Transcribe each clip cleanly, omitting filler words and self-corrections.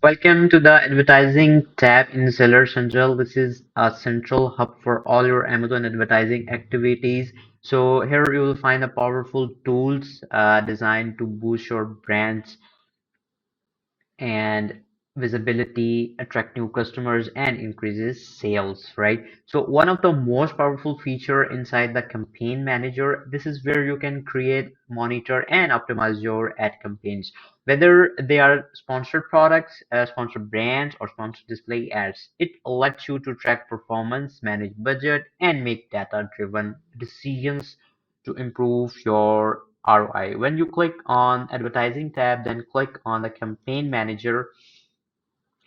Welcome to the advertising tab in Seller Central. This is a central hub for all your Amazon advertising activities. So here you will find the powerful tools designed to boost your brand's and visibility, attract new customers, and increases sales, right? So one of the most powerful feature inside the campaign manager, this is where you can create, monitor, and optimize your ad campaigns, whether they are sponsored products, sponsored brands, or sponsored display ads. It lets you to track performance, manage budget, and make data-driven decisions to improve your ROI. When you click on advertising tab, then click on the campaign manager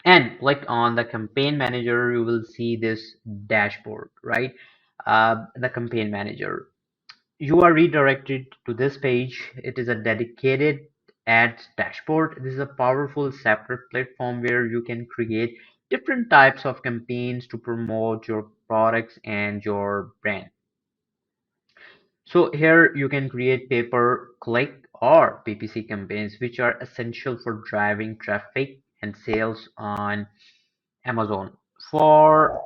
and click on the campaign manager, you will see this dashboard, right? The campaign manager. You are redirected to this page. It is a dedicated ads dashboard. This is a powerful separate platform where you can create different types of campaigns to promote your products and your brand. So here you can create pay-per-click or PPC campaigns, which are essential for driving traffic and sales on Amazon. For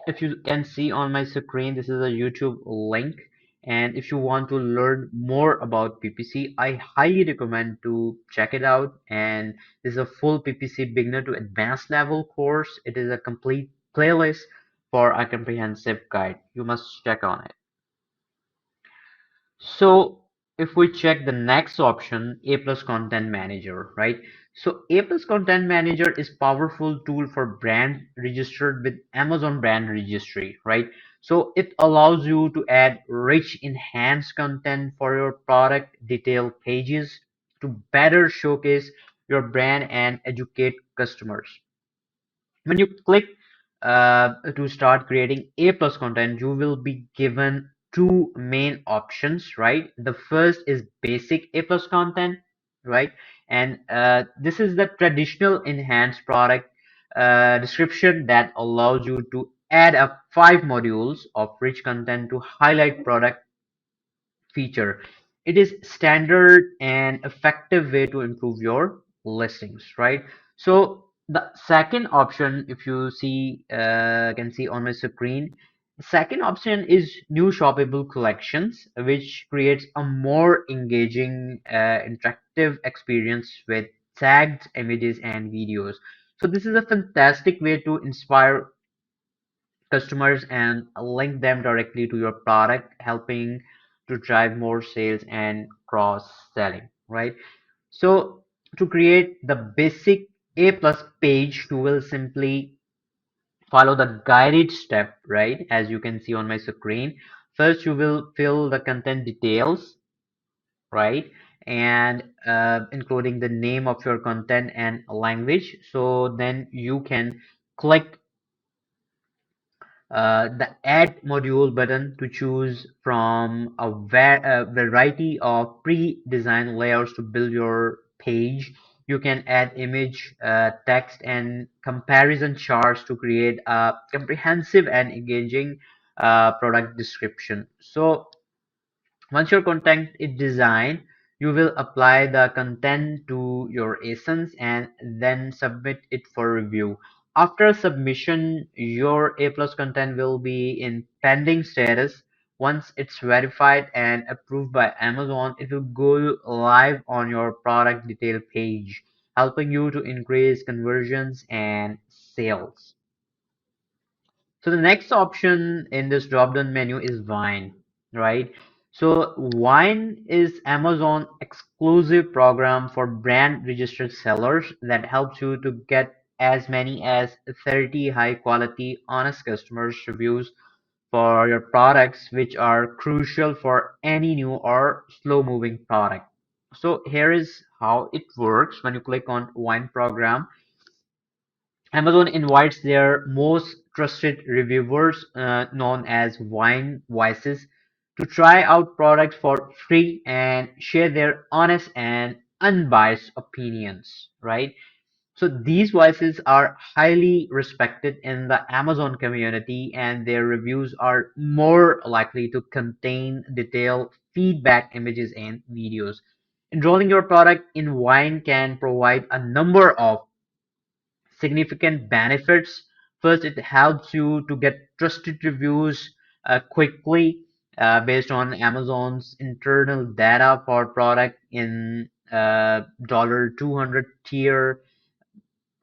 if you can see on my screen, this is a YouTube link. And if you want to learn more about PPC, I highly recommend to check it out. And this is a full PPC beginner to advanced level course. It is a complete playlist for a comprehensive guide. You must check on it. So if we check the next option, A plus Content Manager, right? So A plus Content Manager is powerful tool for brand registered with Amazon Brand Registry, right? So it allows you to add rich enhanced content for your product detail pages to better showcase your brand and educate customers. When you click to start creating A plus content, you will be given two main options, right? The first is basic A plus content, right? And this is the traditional enhanced product description that allows you to add up 5 modules of rich content to highlight product feature. It is standard and effective way to improve your listings, right? So the second option, if you see, can see on my screen, second option is new shoppable collections, which creates a more engaging, interactive experience with tagged images and videos. So this is a fantastic way to inspire customers and link them directly to your product, helping to drive more sales and cross-selling, right? So to create the basic A plus page, you will simply follow the guided step, right? As you can see on my screen. First, you will fill the content details, right? And including the name of your content and language. So then you can click the Add Module button to choose from a variety of pre-designed layouts to build your page. You can add image, text, and comparison charts to create a comprehensive and engaging product description. So once your content is designed, you will apply the content to your ASINs and then submit it for review. After submission, your A plus content will be in pending status. Once it's verified and approved by Amazon, it will go live on your product detail page, helping you to increase conversions and sales. So the next option in this drop-down menu is Wine, right? So Wine is Amazon exclusive program for brand registered sellers that helps you to get as many as 30 high quality honest customers reviews for your products, which are crucial for any new or slow moving product. So here is how it works. When you click on Wine program, Amazon invites their most trusted reviewers, known as Wine Voices, to try out products for free and share their honest and unbiased opinions, right? So these voices are highly respected in the Amazon community, and their reviews are more likely to contain detailed feedback, images, and videos. Enrolling your product in Wine can provide a number of significant benefits. First, it helps you to get trusted reviews quickly based on Amazon's internal data for product in $200 tier,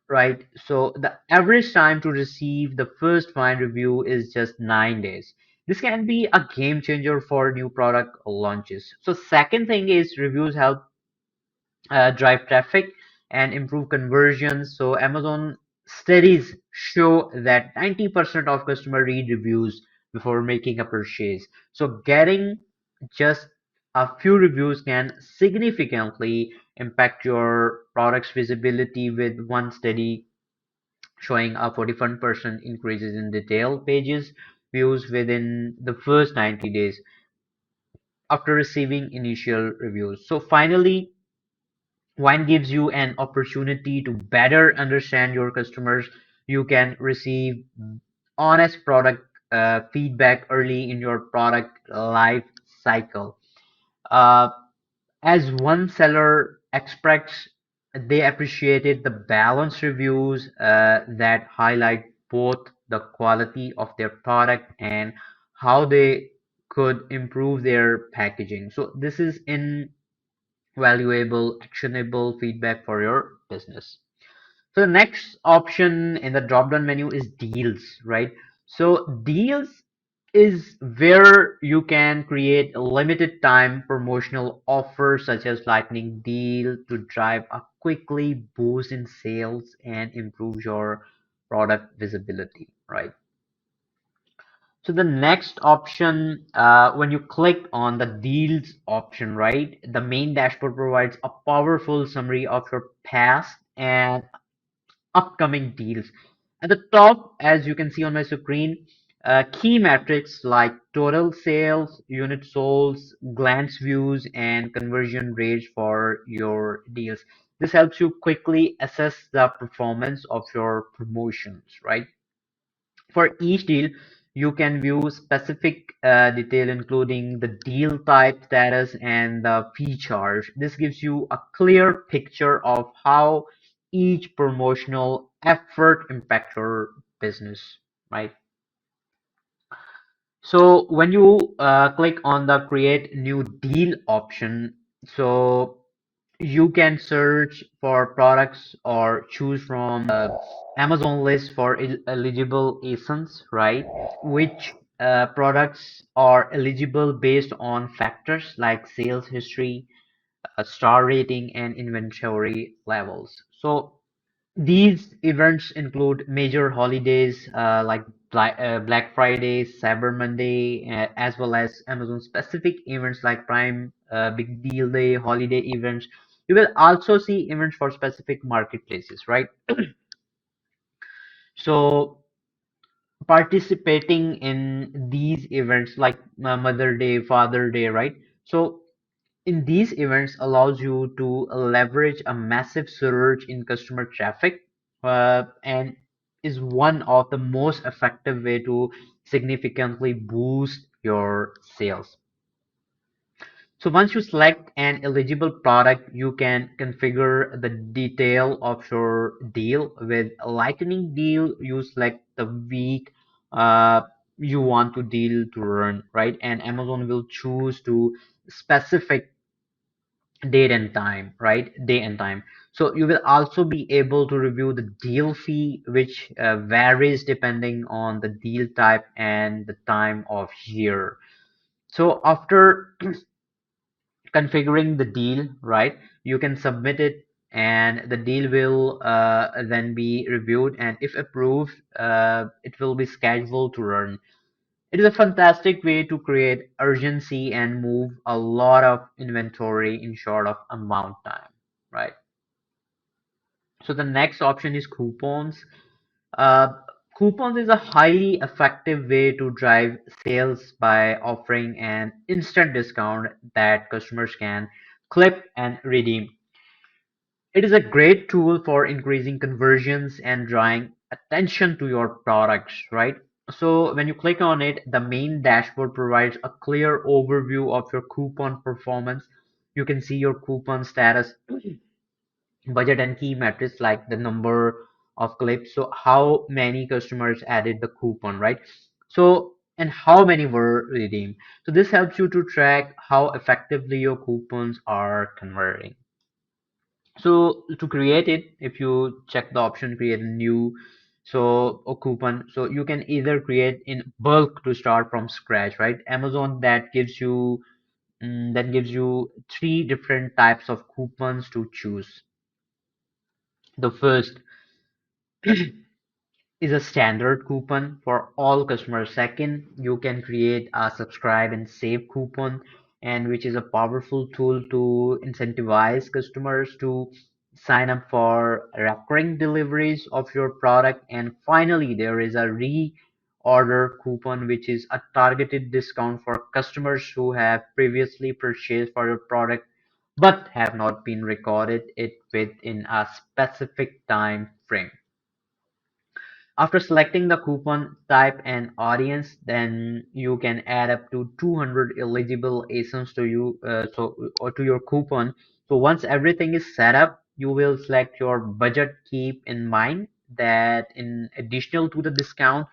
right? So the average time to receive the first fine review is just 9 days. This can be a game changer for new product launches. So second thing is reviews help drive traffic and improve conversions. So Amazon studies show that 90% of customers read reviews before making a purchase. So getting just a few reviews can significantly impact your product's visibility, with one study showing a 41% increases in detail pages views within the first 90 days after receiving initial reviews. So finally, wine gives you an opportunity to better understand your customers. You can receive honest product feedback early in your product life cycle. Uh, as one seller expressed, they appreciated the balanced reviews that highlight both the quality of their product and how they could improve their packaging. So this is invaluable, actionable feedback for your business. So the next option in the drop-down menu is deals, right? So deals is where you can create a limited time promotional offers such as lightning deal to drive a quickly boost in sales and improve your product visibility, right? So the next option, when you click on the deals option, right, the main dashboard provides a powerful summary of your past and upcoming deals. At the top, as you can see on my screen, key metrics like total sales, unit sold, glance views, and conversion rates for your deals. This helps you quickly assess the performance of your promotions, right? For each deal, you can view specific detail including the deal type, status, and the fee charge. This gives you a clear picture of how each promotional effort impacts your business, right? So when you click on the create new deal option, so you can search for products or choose from Amazon list for eligible ASINs, right? Which products are eligible based on factors like sales history, star rating, and inventory levels. So these events include major holidays like Black Friday, Cyber Monday, as well as Amazon specific events like Prime, Big Deal Day, holiday events. You will also see events for specific marketplaces, right? So participating in these events like Mother Day, Father Day, right? So in these events allows you to leverage a massive surge in customer traffic and is one of the most effective way to significantly boost your sales. So once you select an eligible product, you can configure the detail of your deal. With a lightning deal, you select the week uh, you want to deal to run, right? And Amazon will choose to specific date and time, right? Day and time. So you will also be able to review the deal fee, which varies depending on the deal type and the time of year. So after configuring the deal, right, you can submit it and the deal will then be reviewed, and if approved, it will be scheduled to run. It is a fantastic way to create urgency and move a lot of inventory in short of amount time, right? So the next option is coupons. Uh, Coupons is a highly effective way to drive sales by offering an instant discount that customers can clip and redeem. It is a great tool for increasing conversions and drawing attention to your products, right? So when you click on it, the main dashboard provides a clear overview of your coupon performance. You can see your coupon status, budget, and key metrics like the number of clips. So how many customers added the coupon, right? So and how many were redeemed. So this helps you to track how effectively your coupons are converting. So to create it, if you check the option create a new so a coupon, so you can either create in bulk to start from scratch, right? Amazon that gives you three different types of coupons to choose. The first is a standard coupon for all customers. Second, you can create a subscribe and save coupon, and which is a powerful tool to incentivize customers to sign up for recurring deliveries of your product. And finally, there is a reorder coupon, which is a targeted discount for customers who have previously purchased for your product but have not been recorded it within a specific time frame. After selecting the coupon type and audience, then you can add up to 200 eligible ASINs to you or to your coupon. So once everything is set up, you will select your budget. Keep in mind that in additional to the discount,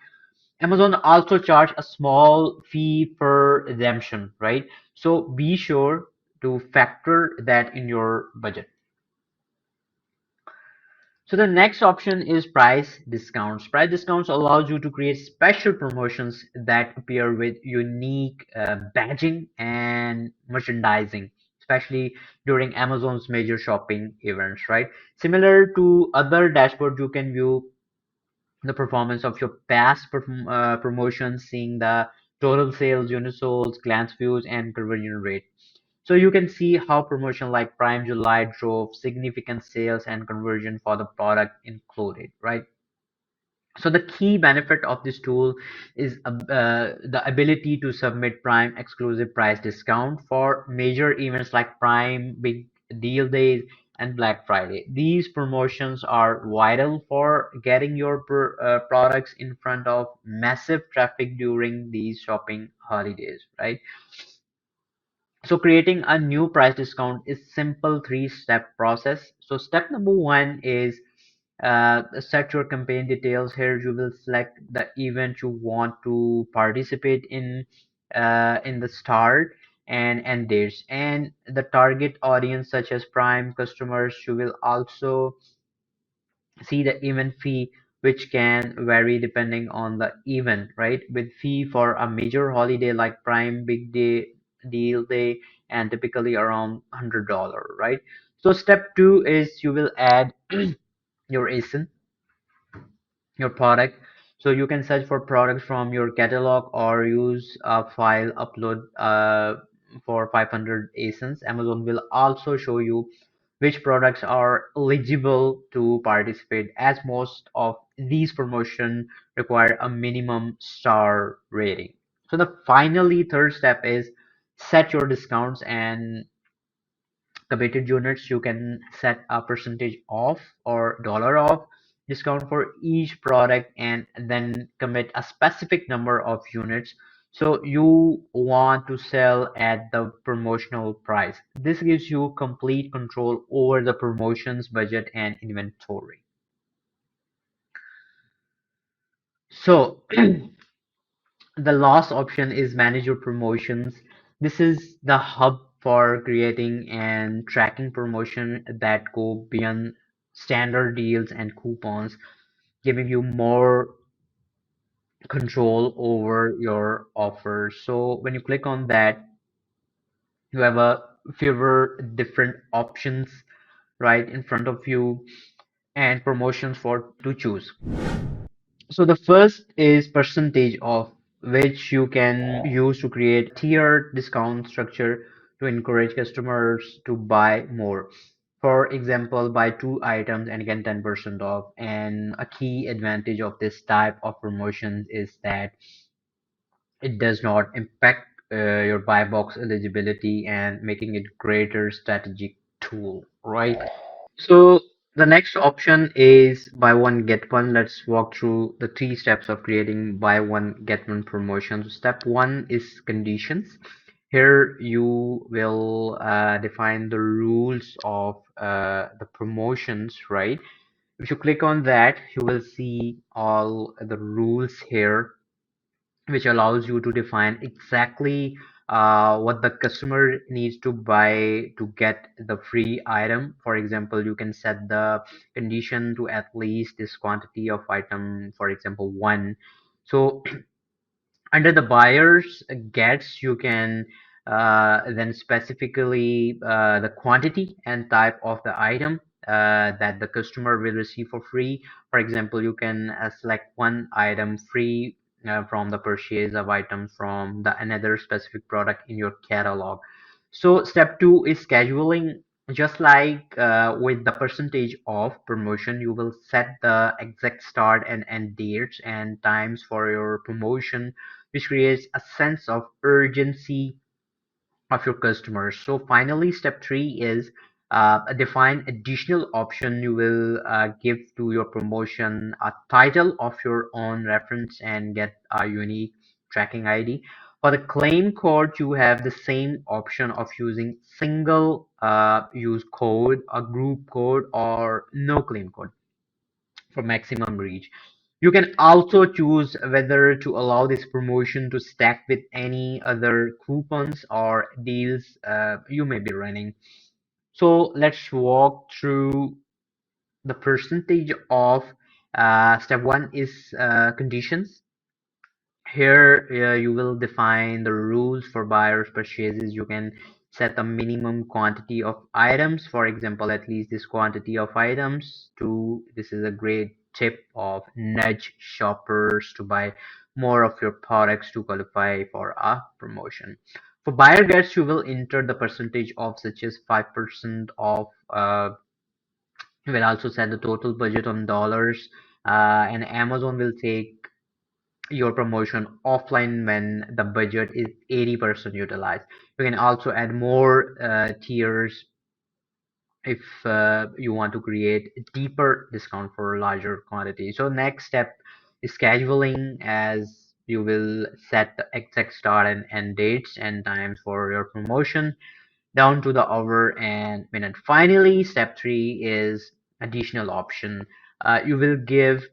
Amazon also charge a small fee for redemption, right? So be sure to factor that in your budget. So the next option is price discounts. Price discounts allows you to create special promotions that appear with unique badging and merchandising, especially during Amazon's major shopping events, right? Similar to other dashboards, you can view the performance of your past promotions, seeing the total sales, unit sold, glance views, and conversion rate. So you can see how promotion like Prime July drove significant sales and conversion for the product included, right? So the key benefit of this tool is the ability to submit Prime exclusive price discount for major events like Prime Big Deal Days and Black Friday. These promotions are vital for getting your products in front of massive traffic during these shopping holidays, right? So creating a new price discount is simple three-step process. So step number one is set your campaign details. Here you will select the event you want to participate in the start and end dates and the target audience such as prime customers. You will also see the event fee, which can vary depending on the event, right? With fee for a major holiday like Prime Big Day Deal Day and typically around $100, right? So step two is you will add your ASIN, your product. So you can search for products from your catalog or use a file upload for 500 ASINs. Amazon will also show you which products are eligible to participate, as most of these promotions require a minimum star rating. So the finally third step is set your discounts and committed units. You can set a percentage off or dollar off discount for each product and then commit a specific number of units. So you want to sell at the promotional price. This gives you complete control over the promotions budget and inventory. So the last option is manage your promotions. This is the hub for creating and tracking promotion that go beyond standard deals and coupons, giving you more control over your offers. So when you click on that, you have a fewer different options right in front of you and promotions for to choose. So the first is percentage off, which you can use to create a tiered discount structure to encourage customers to buy more. For example, buy two items and get 10% off. And a key advantage of this type of promotion is that it does not impact your buy box eligibility and making it greater strategic tool, right? So the next option is buy one get one. Let's walk through the three steps of creating buy one get one promotion. So step one is conditions. Here you will define the rules of the promotions, right? If you click on that, you will see all the rules here, which allows you to define exactly what the customer needs to buy to get the free item. For example, you can set the condition to at least this quantity of item, for example, one. So under the buyer's gets, you can then specifically the quantity and type of the item that the customer will receive for free. For example, you can select one item free from the purchase of items from the another specific product in your catalog. So step two is scheduling. Just like with the percentage off promotion, you will set the exact start and end dates and times for your promotion, which creates a sense of urgency of your customers. So finally, step three is define additional option. You will give to your promotion a title of your own reference and get a unique tracking ID. For the claim code, you have the same option of using single use code, a group code, or no claim code for maximum reach. You can also choose whether to allow this promotion to stack with any other coupons or deals you may be running. So let's walk through the percentage of step one is conditions. Here you will define the rules for buyer's purchases. You can set a minimum quantity of items, for example, at least this quantity of items. Two, this is a great tip of nudge shoppers to buy more of your products to qualify for a promotion. For buyer gets, you will enter the percentage of such as 5% of you will also set the total budget on dollars, and Amazon will take your promotion offline when the budget is 80% utilized. You can also add more tiers if you want to create a deeper discount for larger quantity. So next step is scheduling, as you will set the exact start and end dates and times for your promotion down to the hour and minute. Finally, step three is additional option. You will give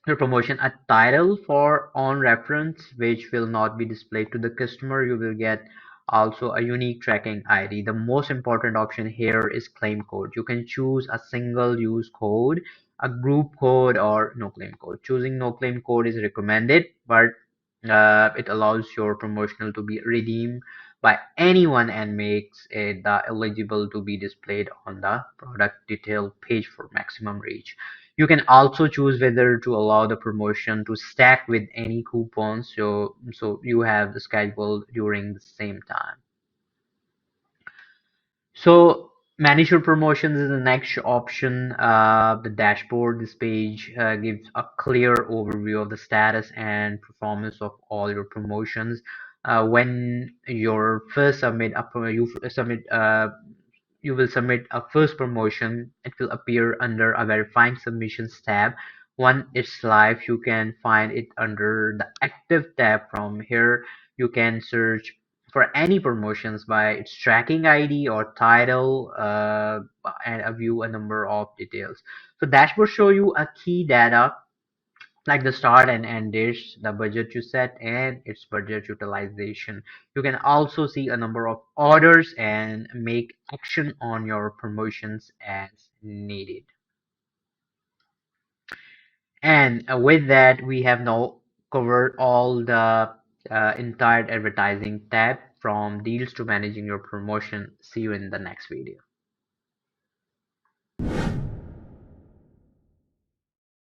your promotion a title for on reference, which will not be displayed to the customer. You will get also a unique tracking ID. The most important option here is claim code. You can choose a single use code, a group code, or no claim code. Choosing no claim code is recommended, but it allows your promotional to be redeemed by anyone and makes it eligible to be displayed on the product detail page for maximum reach. You can also choose whether to allow the promotion to stack with any coupons, so you have the schedule during the same time. So manage your promotions is the next option. The dashboard, this page gives a clear overview of the status and performance of all your promotions. When your first submit up, you submit you will submit a first promotion, it will appear under a verifying submissions tab. Once it's live, you can find it under the active tab. From here, you can search for any promotions by its tracking ID or title and view a number of details. So dashboard show you a key data like the start and end dates, the budget you set, and its budget utilization. You can also see a number of orders and make action on your promotions as needed. And with that, we have now covered all the entire advertising tab from deals to managing your promotion. See you in the next video.